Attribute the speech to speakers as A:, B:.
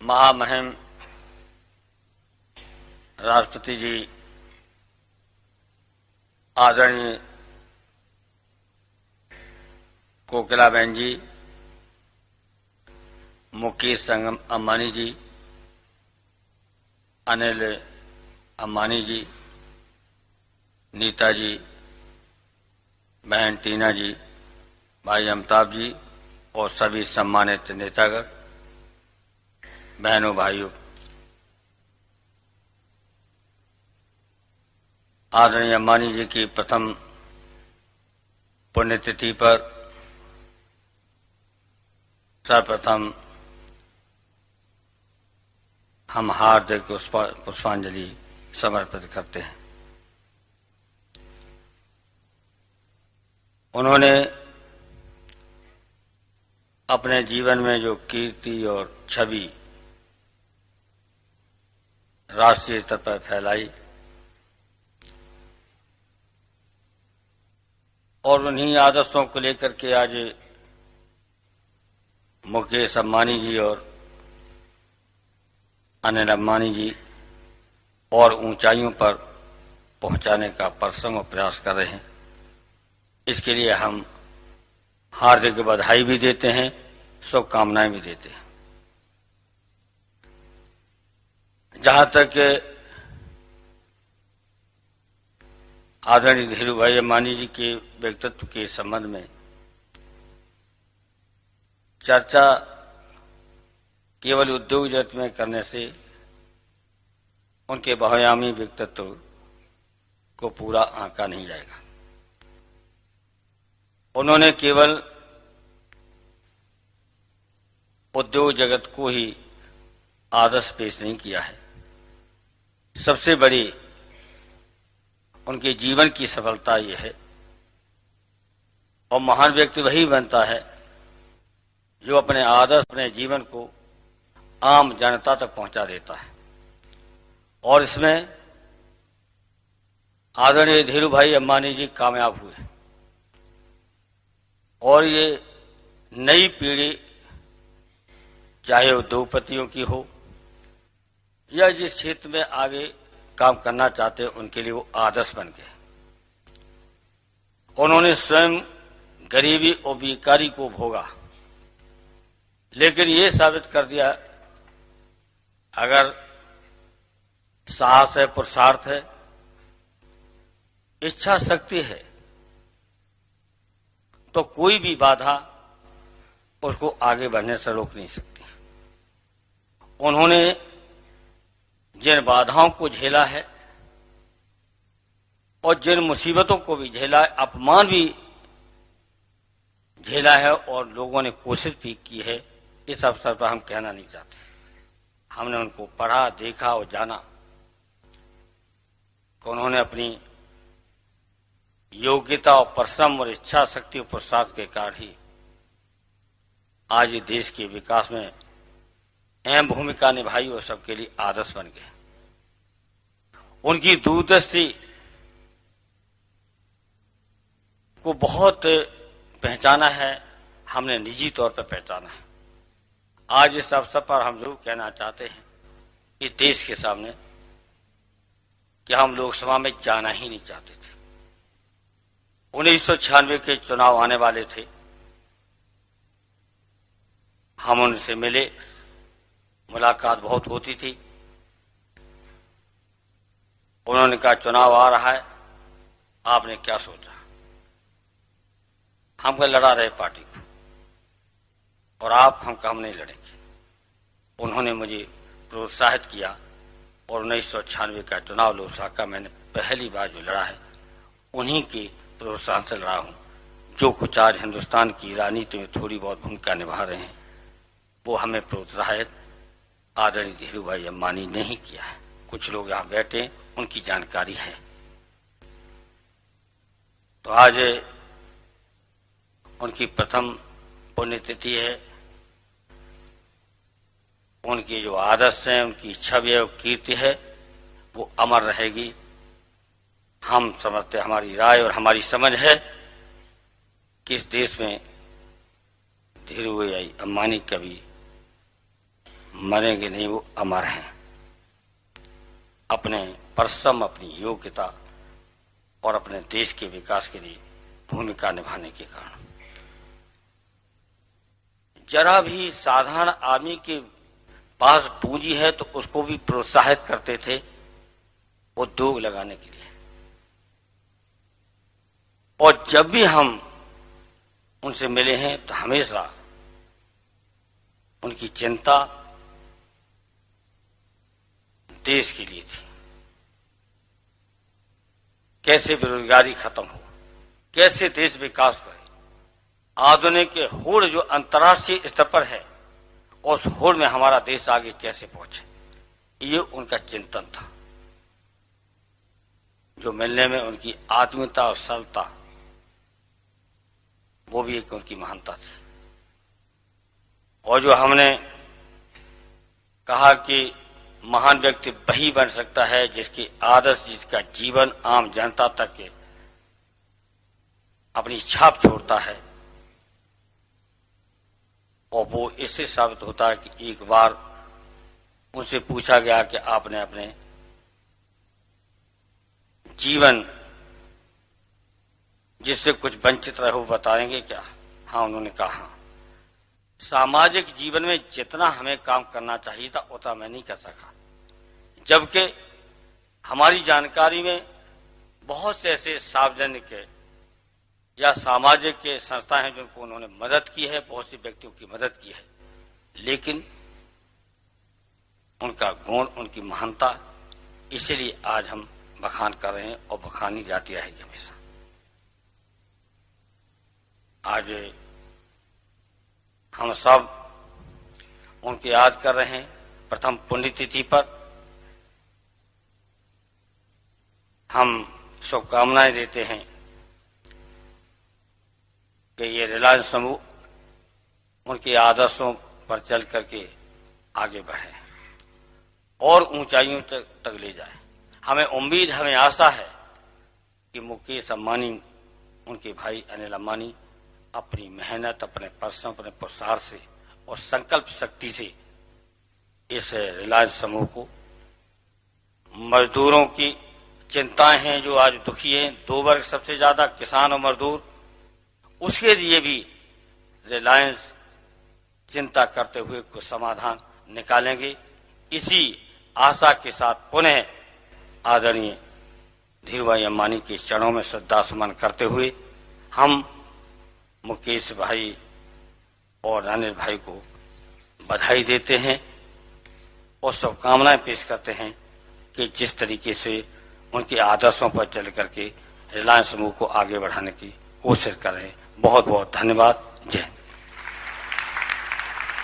A: महामहिम राष्ट्रपति जी, आदरणीय कोकिलाबेन जी, मुकेश अंबानी जी, अनिल अंबानी जी, नीता जी, बहन टीना जी, भाई अमिताभ जी और सभी सम्मानित नेतागण, बहनों भाइयों, आदरणीय अंबानी जी की प्रथम पुण्यतिथि पर सर्वप्रथम हम हार्दिक पुष्पांजलि समर्पित करते हैं। उन्होंने अपने जीवन में जो कीर्ति और छवि राष्ट्रीय स्तर पर फैलाई और उन्हीं आदर्शों को लेकर के आज मुकेश अंबानी जी और अनिल अंबानी जी और ऊंचाइयों पर पहुंचाने का परिश्रम और प्रयास कर रहे हैं। इसके लिए हम हार्दिक बधाई भी देते हैं, शुभकामनाएं भी देते हैं। जहां तक आदरणीय धीरू भाई अंबानी जी के व्यक्तित्व के संबंध में चर्चा केवल उद्योग जगत में करने से उनके बहुआयामी व्यक्तित्व को पूरा आंका नहीं जाएगा। उन्होंने केवल उद्योग जगत को ही आदर्श पेश नहीं किया है, सबसे बड़ी उनके जीवन की सफलता यह है, और महान व्यक्ति वही बनता है जो अपने आदर्श, अपने जीवन को आम जनता तक पहुंचा देता है। और इसमें आदरणीय धीरू भाई अंबानी जी कामयाब हुए और ये नई पीढ़ी, चाहे उद्योगपतियों की हो या जिस क्षेत्र में आगे काम करना चाहते हैं, उनके लिए वो आदर्श बन गए। उन्होंने स्वयं गरीबी और बेकारी को भोगा, लेकिन ये साबित कर दिया अगर साहस है, पुरुषार्थ है, इच्छा शक्ति है, तो कोई भी बाधा उसको आगे बढ़ने से रोक नहीं सकती। उन्होंने जिन बाधाओं को झेला है और जिन मुसीबतों को भी झेला है, अपमान भी झेला है और लोगों ने कोशिश भी की है, इस अवसर पर हम कहना नहीं चाहते। हमने उनको पढ़ा, देखा और जाना कि उन्होंने अपनी योग्यता और परिश्रम और इच्छा शक्ति और पुरुषार्थ के कारण ही आज देश के विकास में अहम भूमिका निभाई और सबके लिए आदर्श बन गए। उनकी दूरदृष्टि को बहुत पहचाना है, हमने निजी तौर पर पहचाना है। आज इस अवसर पर हम जरूर कहना चाहते हैं कि देश के सामने कि हम लोकसभा में जाना ही नहीं चाहते थे। 1996 के चुनाव आने वाले थे, हम उनसे मिले, मुलाकात बहुत होती थी। उन्होंने कहा चुनाव आ रहा है, आपने क्या सोचा? हम कहा लड़ा रहे पार्टी को, और हम नहीं लड़ेंगे। उन्होंने मुझे प्रोत्साहित किया और 1996 का चुनाव लोकसभा का मैंने पहली बार जो लड़ा है, उन्हीं के प्रोत्साहन से लड़ा हूं। जो कुछ आज हिंदुस्तान की राजनीति में थोड़ी बहुत भूमिका निभा रहे हैं, वो हमें प्रोत्साहित आदरणीय धीरू भाई अंबानी ने ही किया है। कुछ लोग यहां बैठे, उनकी जानकारी है। तो आज उनकी प्रथम पुण्यतिथि है। उनकी जो आदर्श है, उनकी छवि है, कीर्ति है, वो अमर रहेगी। हम समझते, हमारी राय और हमारी समझ है कि इस देश में धीरू भाई अंबानी कभी मरेंगे नहीं, वो अमर हैं अपने परिश्रम, अपनी योग्यता और अपने देश के विकास के लिए भूमिका निभाने के कारण। जरा भी साधारण आदमी के पास पूंजी है तो उसको भी प्रोत्साहित करते थे उद्योग लगाने के लिए। और जब भी हम उनसे मिले हैं तो हमेशा उनकी चिंता देश के लिए थी। कैसे बेरोजगारी खत्म हो, कैसे देश विकास करे, आधुनिक होड़ जो अंतर्राष्ट्रीय स्तर पर है उस होड़ में हमारा देश आगे कैसे पहुंचे, ये उनका चिंतन था। जो मिलने में उनकी आत्मीयता और सरलता, वो भी एक उनकी महानता थी। और जो हमने कहा कि महान व्यक्ति वही बन सकता है जिसके आदर्श, जिसका जीवन आम जनता तक के अपनी छाप छोड़ता है। और वो इससे साबित होता है कि एक बार उनसे पूछा गया कि आपने अपने जीवन जिससे कुछ वंचित रहे हो बताएंगे क्या? हाँ, उन्होंने कहा सामाजिक जीवन में जितना हमें काम करना चाहिए था उतना मैं नहीं कर सका, जबकि हमारी जानकारी में बहुत से ऐसे सार्वजनिक या सामाजिक के संस्थाएं हैं जिनको उन्होंने मदद की है, बहुत से व्यक्तियों की मदद की है, लेकिन उनका गुण, उनकी महानता, इसीलिए आज हम बखान कर रहे हैं और बखानी जाती रहेगी हमेशा। आज हम सब उनकी याद कर रहे हैं। प्रथम पुण्यतिथि पर हम शुभकामनाएं देते हैं कि ये रिलायंस समूह उनके आदर्शों पर चल करके आगे बढ़े और ऊंचाइयों तक ले जाए। हमें उम्मीद, हमें आशा है कि मुकेश अंबानी, उनके भाई अनिल अंबानी अपनी मेहनत, अपने परिश्रम, अपने पुरुषार्थ से और संकल्प शक्ति से इस रिलायंस समूह को, मजदूरों की चिंताएं हैं जो आज दुखी हैं, दो वर्ग सबसे ज्यादा, किसान और मजदूर, उसके लिए भी रिलायंस चिंता करते हुए कुछ समाधान निकालेंगे। इसी आशा के साथ पुनः आदरणीय धीरूभाई अंबानी के चरणों में श्रद्धा सुमन करते हुए हम मुकेश भाई और अनिल भाई को बधाई देते हैं और शुभकामनाएं पेश करते हैं कि जिस तरीके से उनके आदर्शों पर चल करके रिलायंस समूह को आगे बढ़ाने की कोशिश कर रहे हैं। बहुत बहुत धन्यवाद। जय।